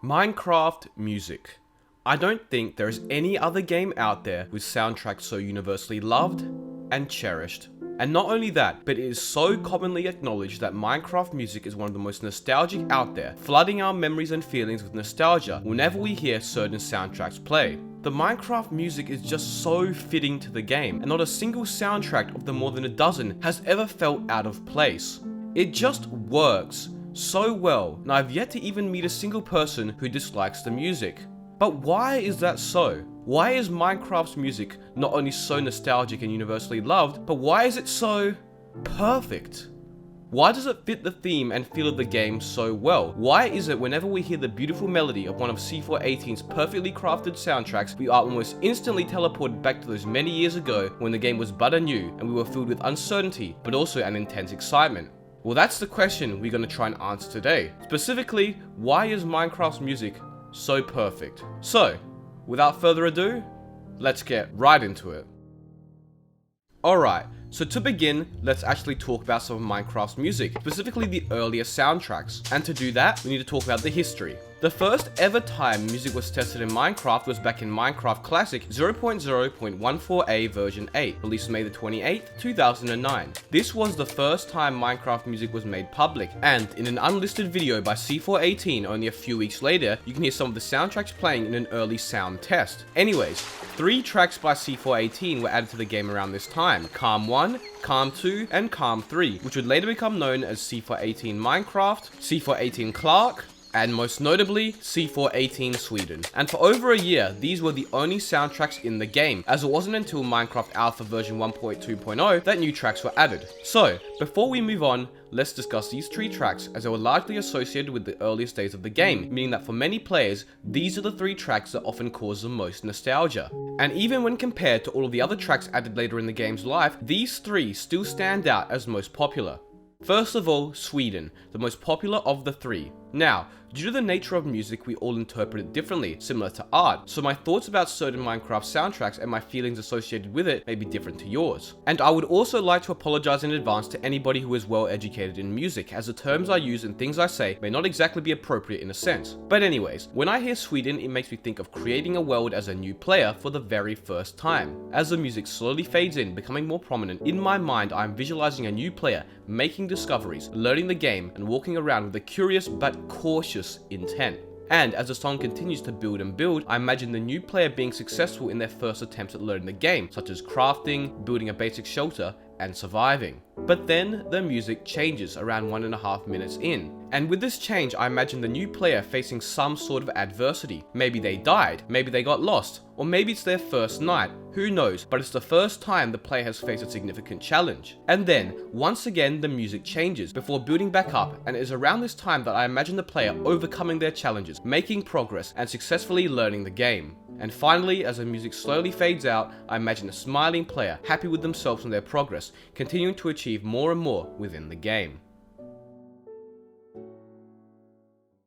Minecraft music. I don't think there is any other game out there with soundtracks so universally loved and cherished. And not only that, but it is so commonly acknowledged that Minecraft music is one of the most nostalgic out there, flooding our memories and feelings with nostalgia whenever we hear certain soundtracks play. The Minecraft music is just so fitting to the game, and not a single soundtrack of the more than a dozen has ever felt out of place. It just works so well, and I've yet to even meet a single person who dislikes the music. But why is that so? Why is Minecraft's music not only so nostalgic and universally loved, but why is it so perfect? Why does it fit the theme and feel of the game so well? Why is it whenever we hear the beautiful melody of one of C418's perfectly crafted soundtracks, we are almost instantly teleported back to those many years ago when the game was but new and we were filled with uncertainty, but also an intense excitement? Well, that's the question we're going to try and answer today. Specifically, why is Minecraft's music so perfect? So, without further ado, let's get right into it. Alright, so to begin, let's actually talk about some of Minecraft's music, specifically the earlier soundtracks. And to do that, we need to talk about the history. The first ever time music was tested in Minecraft was back in Minecraft Classic 0.0.14a version 8, released May the 28th, 2009. This was the first time Minecraft music was made public, and in an unlisted video by C418 only a few weeks later, you can hear some of the soundtracks playing in an early sound test. Anyways, 3 tracks by C418 were added to the game around this time: Calm 1, Calm 2, and Calm 3, which would later become known as C418 Minecraft, C418 Clark, and most notably, C418 Sweden. And for over a year, these were the only soundtracks in the game, as it wasn't until Minecraft Alpha version 1.2.0 that new tracks were added. So, before we move on, let's discuss these 3 tracks, as they were largely associated with the earliest days of the game, meaning that for many players, these are the 3 tracks that often cause the most nostalgia. And even when compared to all of the other tracks added later in the game's life, these 3 still stand out as most popular. First of all, Sweden, the most popular of the 3. Now, due to the nature of music, we all interpret it differently, similar to art, so my thoughts about certain Minecraft soundtracks and my feelings associated with it may be different to yours. And I would also like to apologize in advance to anybody who is well educated in music, as the terms I use and things I say may not exactly be appropriate in a sense. But anyways, when I hear Sweden, it makes me think of creating a world as a new player for the very first time. As the music slowly fades in, becoming more prominent, in my mind I am visualizing a new player, making discoveries, learning the game, and walking around with a curious but cautious intent. And as the song continues to build and build, I imagine the new player being successful in their first attempts at learning the game, such as crafting, building a basic shelter, and surviving. But then the music changes around 1.5 minutes in. And with this change, I imagine the new player facing some sort of adversity. Maybe they died, maybe they got lost, or maybe it's their first night. Who knows, but it's the first time the player has faced a significant challenge. And then, once again, the music changes before building back up, and it is around this time that I imagine the player overcoming their challenges, making progress, and successfully learning the game. And finally, as the music slowly fades out, I imagine a smiling player, happy with themselves and their progress, continuing to achieve more and more within the game.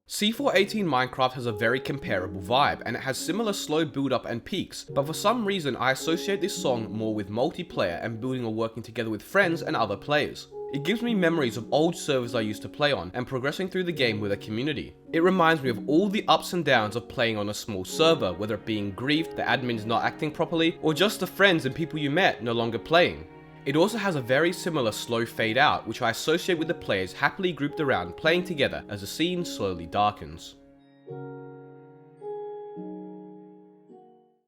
C418 Minecraft has a very comparable vibe, and it has similar slow build up and peaks, but for some reason I associate this song more with multiplayer and building or working together with friends and other players. It gives me memories of old servers I used to play on and progressing through the game with a community. It reminds me of all the ups and downs of playing on a small server, whether it being griefed, the admins not acting properly, or just the friends and people you met no longer playing. It also has a very similar slow fade out, which I associate with the players happily grouped around playing together as the scene slowly darkens.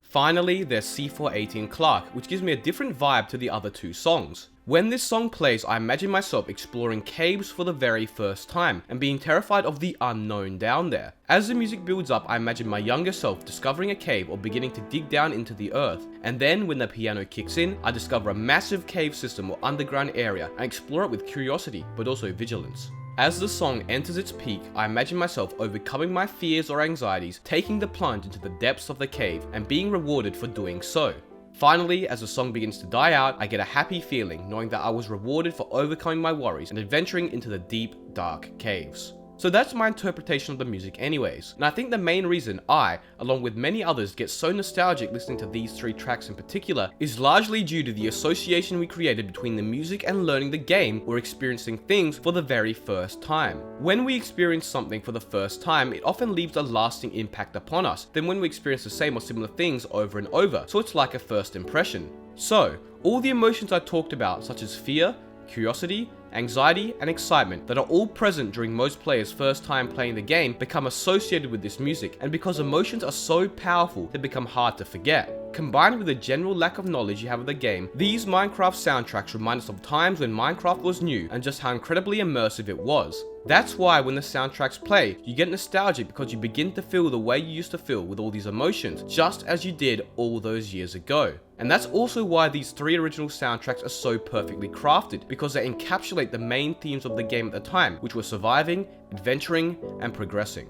Finally, there's C418 Clark, which gives me a different vibe to the other 2 songs. When this song plays, I imagine myself exploring caves for the very first time and being terrified of the unknown down there. As the music builds up, I imagine my younger self discovering a cave or beginning to dig down into the earth. And then when the piano kicks in, I discover a massive cave system or underground area and explore it with curiosity, but also vigilance. As the song enters its peak, I imagine myself overcoming my fears or anxieties, taking the plunge into the depths of the cave, and being rewarded for doing so. Finally, as the song begins to die out, I get a happy feeling knowing that I was rewarded for overcoming my worries and adventuring into the deep, dark caves. So that's my interpretation of the music anyways, and I think the main reason I, along with many others, get so nostalgic listening to these 3 tracks in particular is largely due to the association we created between the music and learning the game or experiencing things for the very first time. When we experience something for the first time, it often leaves a lasting impact upon us than when we experience the same or similar things over and over, so it's like a first impression. So, all the emotions I talked about, such as fear, curiosity, anxiety, and excitement that are all present during most players' first time playing the game become associated with this music, and because emotions are so powerful, they become hard to forget. Combined with the general lack of knowledge you have of the game, these Minecraft soundtracks remind us of times when Minecraft was new and just how incredibly immersive it was. That's why when the soundtracks play, you get nostalgic because you begin to feel the way you used to feel with all these emotions, just as you did all those years ago. And that's also why these 3 original soundtracks are so perfectly crafted, because they encapsulate the main themes of the game at the time, which were surviving, adventuring, and progressing.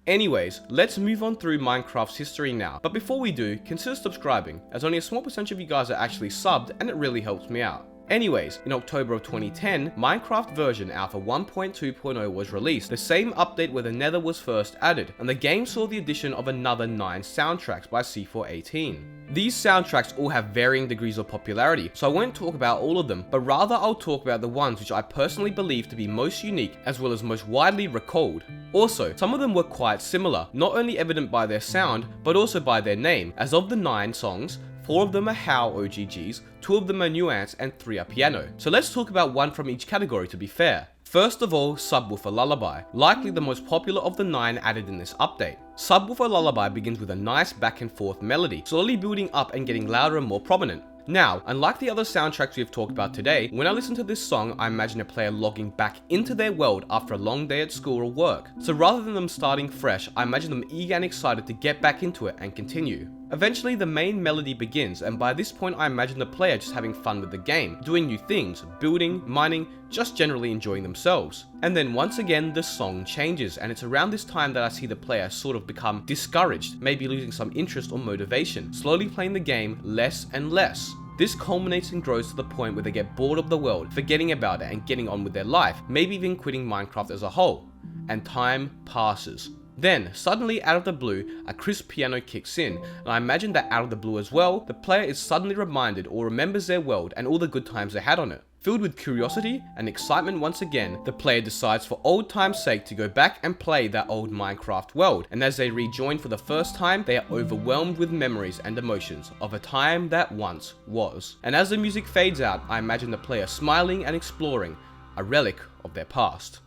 Anyways, let's move on through Minecraft's history now, but before we do, consider subscribing, as only a small percentage of you guys are actually subbed and it really helps me out. Anyways, in October of 2010, Minecraft version Alpha 1.2.0 was released, the same update where the Nether was first added, and the game saw the addition of another 9 soundtracks by C418. These soundtracks all have varying degrees of popularity, so I won't talk about all of them, but rather I'll talk about the ones which I personally believe to be most unique as well as most widely recalled. Also, some of them were quite similar, not only evident by their sound, but also by their name, as of the 9 songs, 4 of them are HOW OGGs, 2 of them are Nuance, and 3 are piano. So let's talk about one from each category to be fair. First of all, Subwoofer Lullaby, likely the most popular of the 9 added in this update. Subwoofer Lullaby begins with a nice back and forth melody, slowly building up and getting louder and more prominent. Now, unlike the other soundtracks we've talked about today, when I listen to this song, I imagine a player logging back into their world after a long day at school or work. So rather than them starting fresh, I imagine them eager and excited to get back into it and continue. Eventually, the main melody begins, and by this point I imagine the player just having fun with the game, doing new things, building, mining, just generally enjoying themselves. And then once again, the song changes, and it's around this time that I see the player sort of become discouraged, maybe losing some interest or motivation, slowly playing the game less and less. This culminates and grows to the point where they get bored of the world, forgetting about it and getting on with their life, maybe even quitting Minecraft as a whole. And time passes. Then, suddenly out of the blue, a crisp piano kicks in, and I imagine that out of the blue as well, the player is suddenly reminded or remembers their world and all the good times they had on it. Filled with curiosity and excitement once again, the player decides for old time's sake to go back and play that old Minecraft world, and as they rejoin for the first time, they are overwhelmed with memories and emotions of a time that once was. And as the music fades out, I imagine the player smiling and exploring, a relic of their past.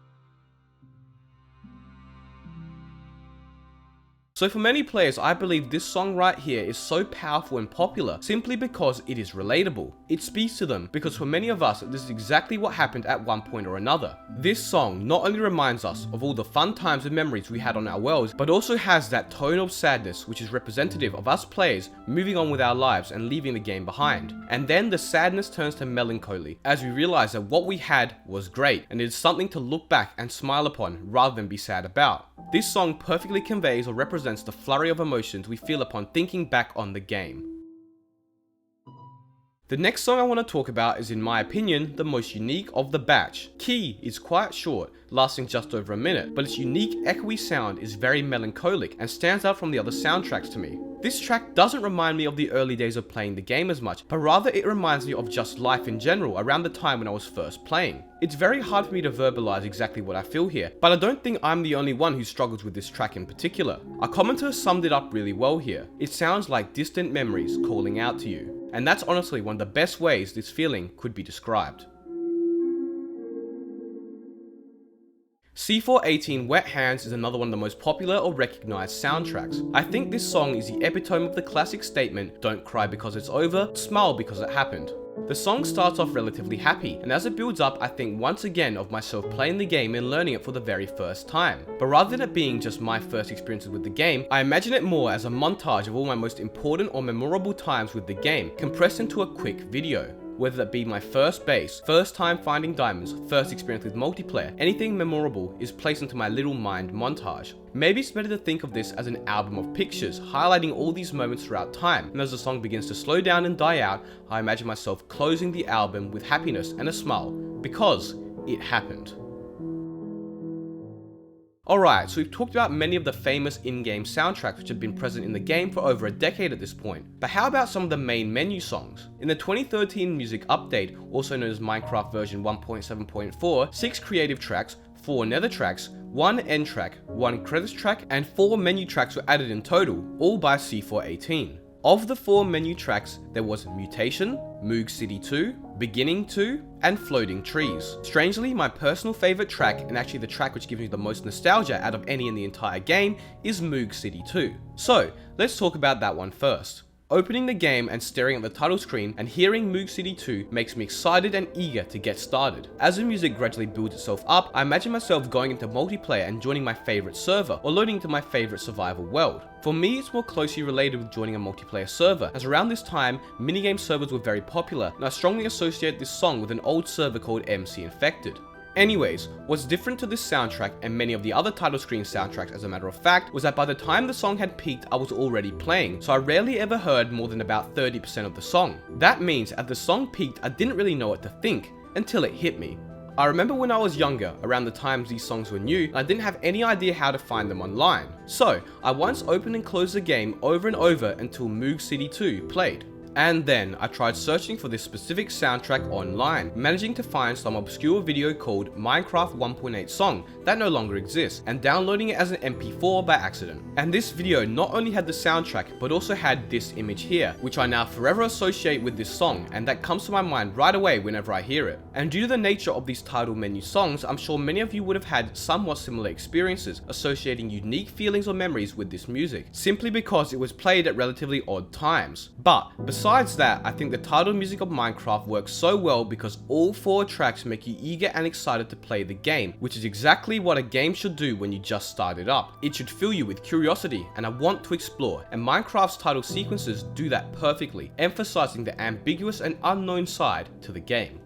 So for many players, I believe this song right here is so powerful and popular simply because it is relatable. It speaks to them because for many of us, this is exactly what happened at one point or another. This song not only reminds us of all the fun times and memories we had on our worlds, but also has that tone of sadness which is representative of us players moving on with our lives and leaving the game behind. And then the sadness turns to melancholy as we realize that what we had was great and it is something to look back and smile upon rather than be sad about. This song perfectly conveys or represents the flurry of emotions we feel upon thinking back on the game. The next song I want to talk about is, in my opinion, the most unique of the batch. Key is quite short, lasting just over a minute, but its unique echoey sound is very melancholic and stands out from the other soundtracks to me. This track doesn't remind me of the early days of playing the game as much, but rather it reminds me of just life in general around the time when I was first playing. It's very hard for me to verbalize exactly what I feel here, but I don't think I'm the only one who struggles with this track in particular. A commenter summed it up really well here. It sounds like distant memories calling out to you. And that's honestly one of the best ways this feeling could be described. C418 Wet Hands is another one of the most popular or recognized soundtracks. I think this song is the epitome of the classic statement, don't cry because it's over, smile because it happened. The song starts off relatively happy, and as it builds up, I think once again of myself playing the game and learning it for the very first time. But rather than it being just my first experiences with the game, I imagine it more as a montage of all my most important or memorable times with the game, compressed into a quick video. Whether that be my first base, first time finding diamonds, first experience with multiplayer, anything memorable is placed into my little mind montage. Maybe it's better to think of this as an album of pictures, highlighting all these moments throughout time, and as the song begins to slow down and die out, I imagine myself closing the album with happiness and a smile, because it happened. Alright, so we've talked about many of the famous in-game soundtracks which have been present in the game for over a decade at this point, but how about some of the main menu songs? In the 2013 music update, also known as Minecraft version 1.7.4, 6 creative tracks, 4 nether tracks, 1 end track, 1 credits track, and 4 menu tracks were added in total, all by C418. Of the 4 menu tracks, there was Mutation, Moog City 2, Beginning 2, and Floating Trees. Strangely, my personal favourite track, and actually the track which gives me the most nostalgia out of any in the entire game, is Moog City 2. So, let's talk about that one first. Opening the game and staring at the title screen and hearing Moog City 2 makes me excited and eager to get started. As the music gradually builds itself up, I imagine myself going into multiplayer and joining my favourite server, or loading into my favourite survival world. For me, it's more closely related with joining a multiplayer server, as around this time, minigame servers were very popular, and I strongly associate this song with an old server called MC Infected. Anyways, what's different to this soundtrack and many of the other title screen soundtracks as a matter of fact was that by the time the song had peaked I was already playing, so I rarely ever heard more than about 30% of the song. That means as the song peaked I didn't really know what to think, until it hit me. I remember when I was younger, around the times these songs were new, I didn't have any idea how to find them online. So, I once opened and closed the game over and over until Moog City 2 played. And then I tried searching for this specific soundtrack online, managing to find some obscure video called Minecraft 1.8 song that no longer exists, and downloading it as an MP4 by accident. And this video not only had the soundtrack, but also had this image here, which I now forever associate with this song, and that comes to my mind right away whenever I hear it. And due to the nature of these title menu songs, I'm sure many of you would have had somewhat similar experiences, associating unique feelings or memories with this music, simply because it was played at relatively odd times. But besides that, I think the title music of Minecraft works so well because all 4 tracks make you eager and excited to play the game, which is exactly what a game should do when you just start it up. It should fill you with curiosity and a want to explore, and Minecraft's title sequences do that perfectly, emphasizing the ambiguous and unknown side to the game.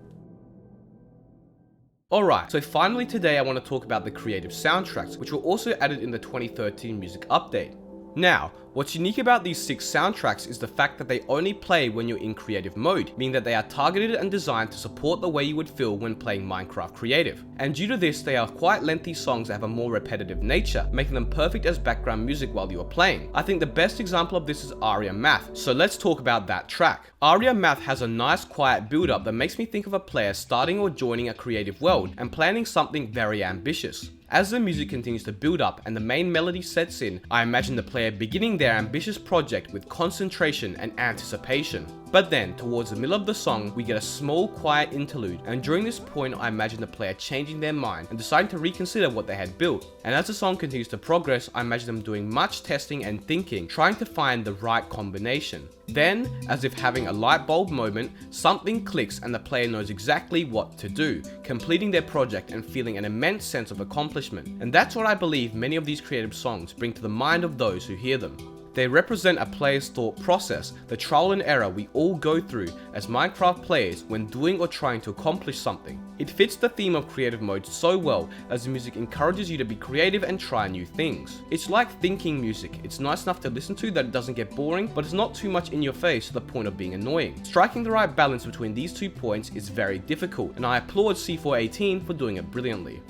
Alright, so finally today I want to talk about the creative soundtracks, which were also added in the 2013 music update. Now, what's unique about these 6 soundtracks is the fact that they only play when you're in creative mode, meaning that they are targeted and designed to support the way you would feel when playing Minecraft creative. And due to this, they are quite lengthy songs that have a more repetitive nature, making them perfect as background music while you are playing. I think the best example of this is Aria Math, so let's talk about that track. Aria Math has a nice quiet build up that makes me think of a player starting or joining a creative world and planning something very ambitious. As the music continues to build up and the main melody sets in, I imagine the player beginning their ambitious project with concentration and anticipation. But then, towards the middle of the song, we get a small quiet interlude, and during this point I imagine the player changing their mind and deciding to reconsider what they had built. And as the song continues to progress, I imagine them doing much testing and thinking, trying to find the right combination. Then, as if having a light bulb moment, something clicks and the player knows exactly what to do, completing their project and feeling an immense sense of accomplishment. And that's what I believe many of these creative songs bring to the mind of those who hear them. They represent a player's thought process, the trial and error we all go through as Minecraft players when doing or trying to accomplish something. It fits the theme of creative mode so well as the music encourages you to be creative and try new things. It's like thinking music. It's nice enough to listen to that it doesn't get boring, but it's not too much in your face to the point of being annoying. Striking the right balance between these 2 points is very difficult, and I applaud C418 for doing it brilliantly.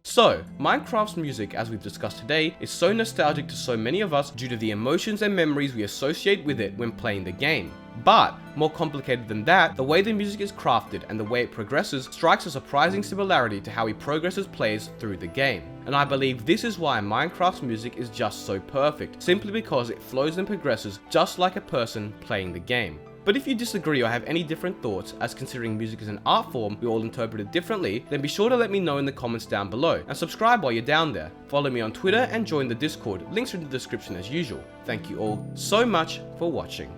So, Minecraft's music, as we've discussed today, is so nostalgic to so many of us due to the emotions and memories we associate with it when playing the game. But, more complicated than that, the way the music is crafted and the way it progresses strikes a surprising similarity to how we progress as players through the game. And I believe this is why Minecraft's music is just so perfect, simply because it flows and progresses just like a person playing the game. But if you disagree or have any different thoughts, as considering music is an art form we all interpret it differently, then be sure to let me know in the comments down below, and subscribe while you're down there. Follow me on Twitter and join the Discord, links are in the description as usual. Thank you all so much for watching.